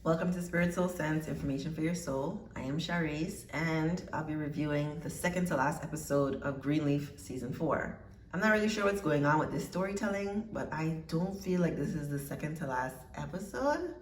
Welcome to Spirit Soul Sense, Information for Your Soul. I am Charisse, and I'll be reviewing the second to last episode of Greenleaf Season 4. I'm not really sure what's going on with this storytelling, but I don't feel like this is the second to last episode.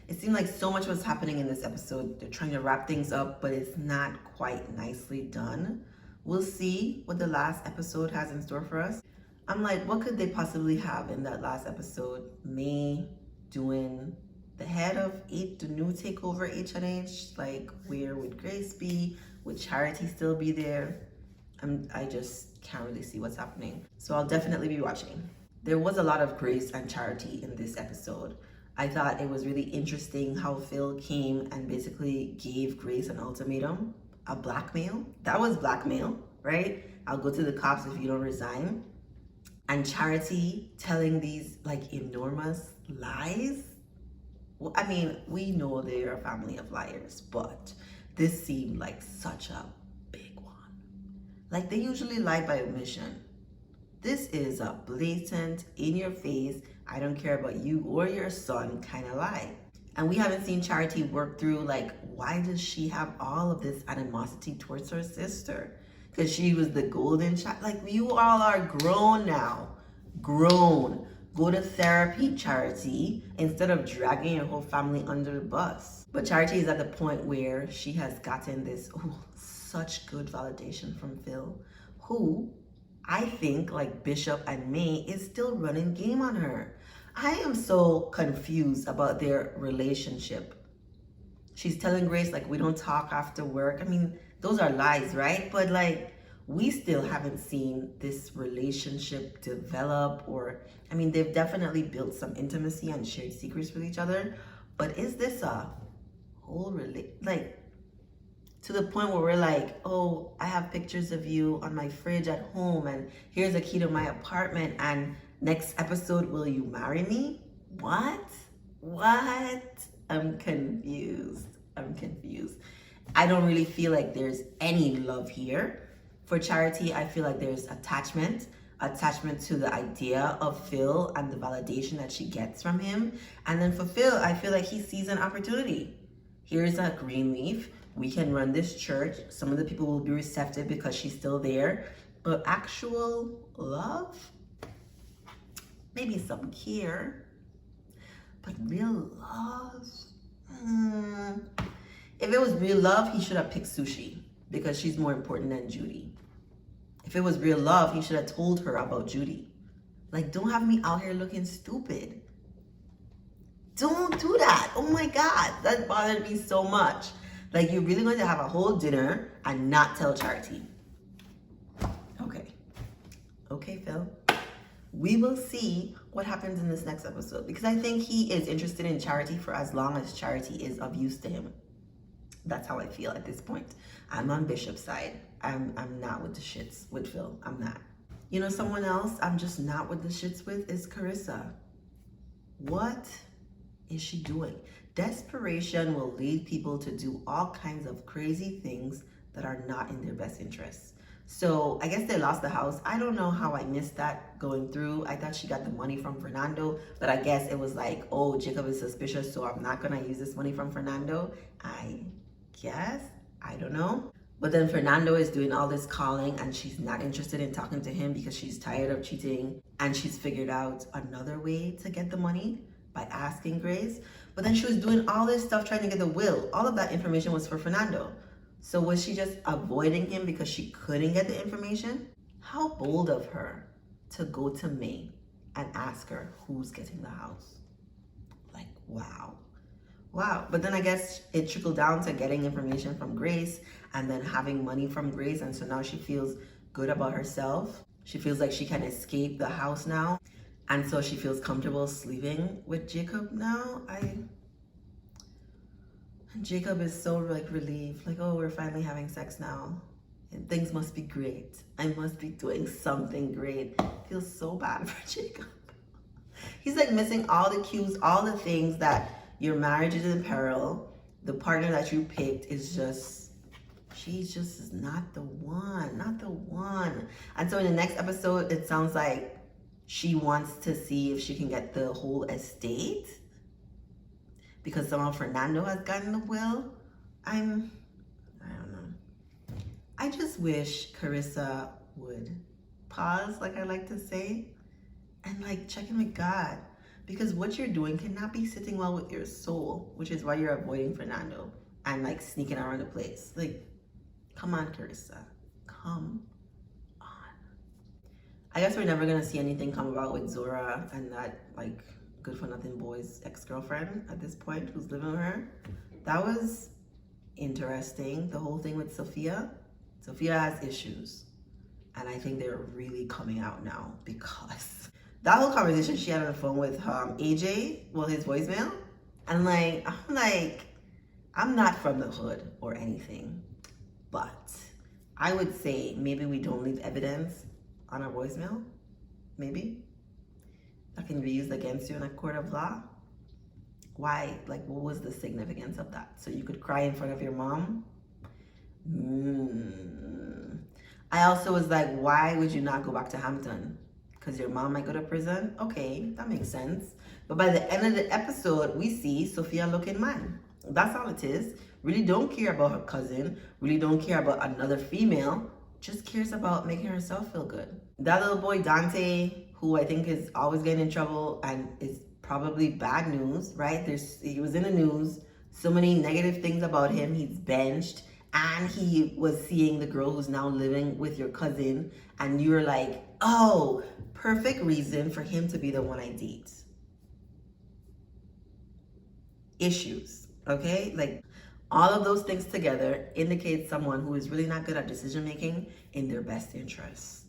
It seemed like so much was happening in this episode. They're trying to wrap things up, but it's not quite nicely done. We'll see what the last episode has in store for us. I'm like, what could they possibly have in that last episode? May doing the head of the new takeover H&H, like where would Grace be? Would Charity still be there? I just can't really see what's happening. So I'll definitely be watching. There was a lot of Grace and Charity in this episode. I thought it was really interesting how Phil came and basically gave Grace an ultimatum, a blackmail. That was blackmail, right? I'll go to the cops if you don't resign. And Charity telling these like enormous lies. Well, I mean, we know they're a family of liars, but this seemed like such a big one. Like they usually lie by omission. This is a blatant, in your face, I don't care about you or your son kind of lie. And we haven't seen Charity work through like, why does she have all of this animosity towards her sister? Because she was the golden child. Like you all are grown now, grown. Go to therapy, Charity, instead of dragging your whole family under the bus. But Charity is at the point where she has gotten this such good validation from Phil, who I think, like Bishop and May, is still running game on her. I am so confused about their relationship. She's telling Grace, like, we don't talk after work. I mean, those are lies, right? But like, we still haven't seen this relationship develop, or, I mean, they've definitely built some intimacy and shared secrets with each other, but is this a whole like, to the point where we're like, oh, I have pictures of you on my fridge at home, and here's a key to my apartment, and next episode, will you marry me? What? I'm confused. I don't really feel like there's any love here. For Charity, I feel like there's attachment to the idea of Phil and the validation that she gets from him. And then for Phil, I feel like he sees an opportunity. Here's a Greenleaf. We can run this church. Some of the people will be receptive because she's still there. But actual love? Maybe some care. But real love? If it was real love, he should have picked Sushi because she's more important than Judy. If it was real love, he should have told her about Judy. Like, don't have me out here looking stupid. Don't do that. Oh my God, that bothered me so much. Like, you're really going to have a whole dinner and not tell Charity. Okay, Phil. We will see what happens in this next episode, because I think he is interested in Charity for as long as Charity is of use to him. That's how I feel at this point. I'm on Bishop's side. I'm not with the shits with Phil. I'm not. You know, someone else I'm just not with the shits with is Carissa. What is she doing? Desperation will lead people to do all kinds of crazy things that are not in their best interests. So I guess they lost the house. I don't know how I missed that going through. I thought she got the money from Fernando, but I guess it was like, oh, Jacob is suspicious, so I'm not gonna use this money from Fernando. I guess, I don't know. But then Fernando is doing all this calling and she's not interested in talking to him because she's tired of cheating, and she's figured out another way to get the money by asking Grace. But then she was doing all this stuff trying to get the will. All of that information was for Fernando. So was she just avoiding him because she couldn't get the information? How bold of her to go to May and ask her who's getting the house. Like, wow. But then I guess it trickled down to getting information from Grace and then having money from Grace. And so now she feels good about herself. She feels like she can escape the house now. And so she feels comfortable sleeping with Jacob now. Jacob is so like relieved, like, oh, we're finally having sex now. And things must be great. I must be doing something great. Feels so bad for Jacob. He's like missing all the cues, all the things that your marriage is in peril. The partner that you picked is just, she's just not the one. And so in the next episode, it sounds like she wants to see if she can get the whole estate. because somehow Fernando has gotten the will. I don't know. I just wish Carissa would pause, like I like to say, and like check in with God. Because what you're doing cannot be sitting well with your soul, which is why you're avoiding Fernando and like sneaking around the place. Like, come on, Carissa. Come on. I guess we're never gonna see anything come about with Zora and that like good for nothing boy's ex-girlfriend at this point who's living with her. That was interesting. The whole thing with Sophia. Sophia has issues. And I think they're really coming out now because that whole conversation she had on the phone with AJ, well, his voicemail. And I'm not from the hood or anything, but I would say maybe we don't leave evidence on our voicemail. Maybe that can be used against you in a court of law. Why? Like, what was the significance of that? So you could cry in front of your mom? I also was like, why would you not go back to Hampton? Because your mom might go to prison? Okay, that makes sense. But by the end of the episode, we see Sophia looking man. That's all it is. Really don't care about her cousin. Really don't care about another female. Just cares about making herself feel good. That little boy, Dante, who I think is always getting in trouble and is probably bad news, right? He was in the news. So many negative things about him. He's benched. And he was seeing the girl who's now living with your cousin. And you're like, oh, perfect reason for him to be the one I date. Issues, okay? Like, all of those things together indicate someone who is really not good at decision making in their best interests.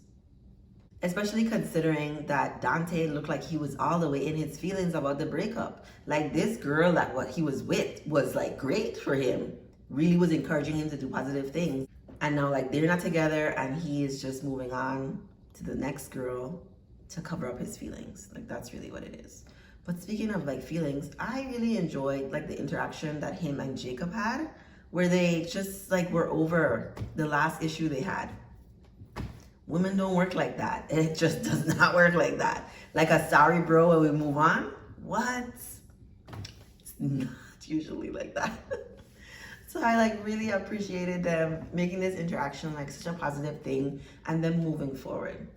Especially considering that Dante looked like he was all the way in his feelings about the breakup. Like, this girl that what he was with was like great for him. Really was encouraging him to do positive things. And now like they're not together and he is just moving on to the next girl to cover up his feelings. Like, that's really what it is. But speaking of like feelings, I really enjoyed like the interaction that him and Jacob had, where they just like were over the last issue they had. Women don't work like that. It just does not work like that. Like a sorry bro and we move on. What? It's not usually like that. So I like really appreciated them making this interaction like such a positive thing and then moving forward.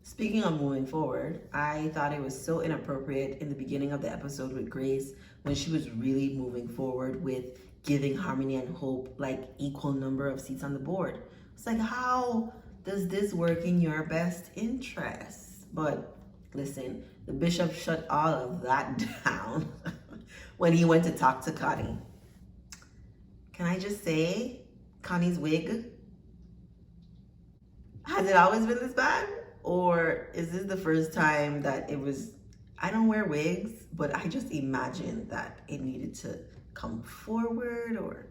Speaking of moving forward, I thought it was so inappropriate in the beginning of the episode with Grace when she was really moving forward with giving Harmony and Hope like equal number of seats on the board. It's like, how does this work in your best interests? But listen, the bishop shut all of that down when he went to talk to Connie. Can I just say, Connie's wig, has it always been this bad? Or is this the first time that it was, I don't wear wigs, but I just imagined that it needed to come forward or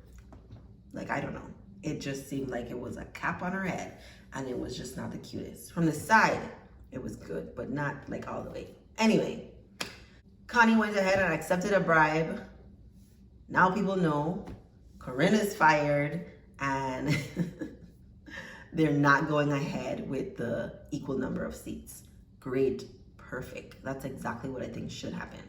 like, I don't know. It just seemed like it was a cap on her head and it was just not the cutest. From the side, it was good, but not like all the way. Anyway, Connie went ahead and accepted a bribe. Now people know Corinne is fired and they're not going ahead with the equal number of seats. Great, perfect. That's exactly what I think should happen.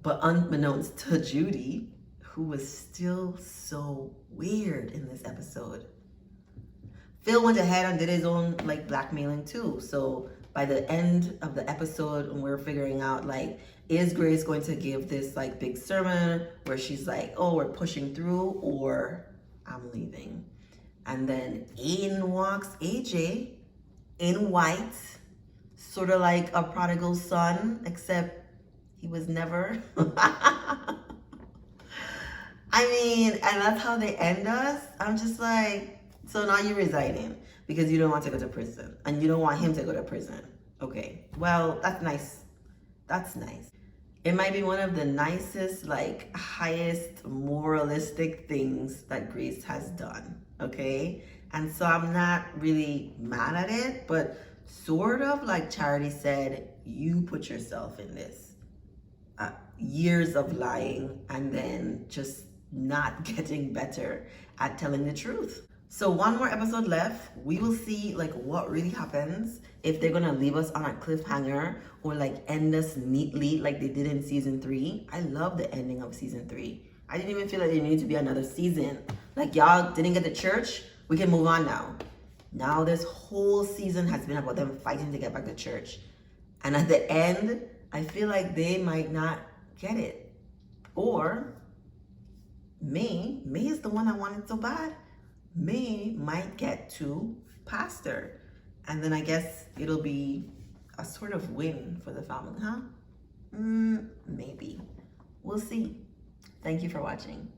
But unbeknownst to Judy, who was still so weird in this episode, Phil went ahead and did his own like blackmailing too. So by the end of the episode, when we're figuring out like, is Grace going to give this like big sermon where she's like, oh, we're pushing through, or I'm leaving. And then in walks AJ in white, sort of like a prodigal son, except he was never. I mean, and that's how they end us. I'm just like, so now you're resigning because you don't want to go to prison and you don't want him to go to prison. Okay, well, that's nice. That's nice. It might be one of the nicest, like highest moralistic things that Grace has done. Okay. And so I'm not really mad at it, but sort of like Charity said, you put yourself in this. Years of lying and then just not getting better at telling the truth. So one more episode left. We will see like what really happens, if they're gonna leave us on a cliffhanger or like end us neatly like they did in season 3. I love the ending of season 3. I didn't even feel like there needed to be another season. Like, y'all didn't get to church, we can move on now. Now this whole season has been about them fighting to get back to church. And at the end, I feel like they might not get it. Or May is the one I wanted so bad. May might get to pastor. And then I guess it'll be a sort of win for the family, huh? Maybe. We'll see. Thank you for watching.